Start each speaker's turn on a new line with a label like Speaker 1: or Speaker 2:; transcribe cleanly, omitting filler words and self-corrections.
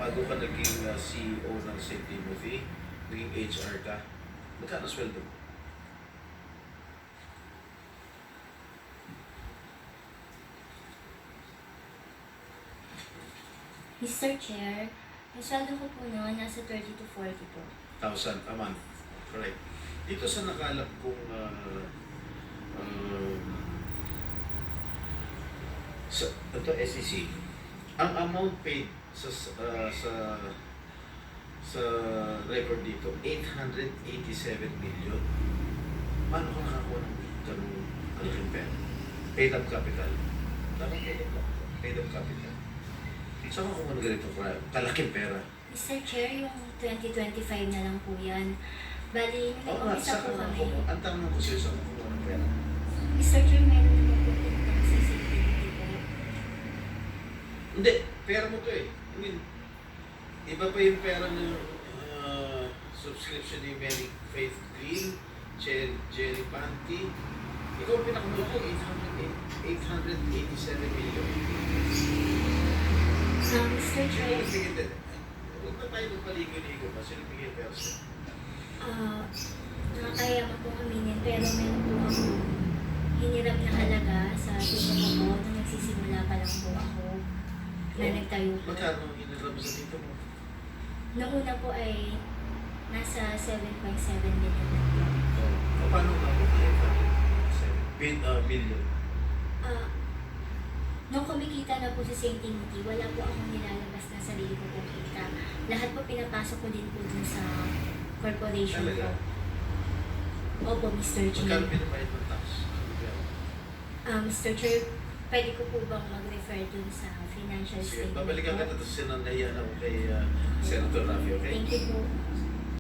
Speaker 1: bago ka naging CEO ng St. Timothy, naging HR ka, magkano sweldo mo?
Speaker 2: Mr. Chair, ang sweldo ko po noon nasa 30 to 40 po.
Speaker 1: 1,000 a month. Correct. Dito sa nakalap kong ito SEC, ang amount paid sa record dito, 887 million. Paano ka nakakuha ng ganung kalaking pera? Paid up capital. Tama, paid up capital. Saan ka kumuha ng ganitong kalaking pera?
Speaker 2: Mr. Chair, yung 2025 na lang po yan. Bali, nag-umpisa po kami.
Speaker 1: Ang tanong ko sa'yo, saan ka kumuha ng pera?
Speaker 2: Mr. Chair, meron naman po income sa security po.
Speaker 1: Hindi, pera mo to eh. I mean, iba pa yung pera ng subscription ni Mary Faith Green, Jenny Panty. Ikaw ang pinakamalaki, 887 million.
Speaker 2: Mr. Chair,
Speaker 1: Huwag na tayo magpaligo-ligo pa. Sino bigay pera sa'yo?
Speaker 2: nakakaya mo pong aminin, pero meron po ako hiniram na halaga sa tito ko po nung nagsisimula pa lang po ako na nagtayo po.
Speaker 1: Magkano ang hiniram sa tito mo?
Speaker 2: Noong una po ay nasa 7.7 million na po.
Speaker 1: O paano nga po 807 million?
Speaker 2: Nung kumikita na po sa St. Timothy, wala po akong nilalabas na sarili ko pong kita. Lahat po pinapasok ko din po dun sa corporation
Speaker 1: Talaga?
Speaker 2: po. Opo, Mr.
Speaker 1: Magkano
Speaker 2: Chair.
Speaker 1: pinabayad ng tax?
Speaker 2: Mr. Chair, pwede ko po bang mag-refer dun sa financial
Speaker 1: Sige,
Speaker 2: statement
Speaker 1: babalikan
Speaker 2: po?
Speaker 1: kita tapos sinanayan ako kay Senator Rafi, okay?
Speaker 2: Thank you po.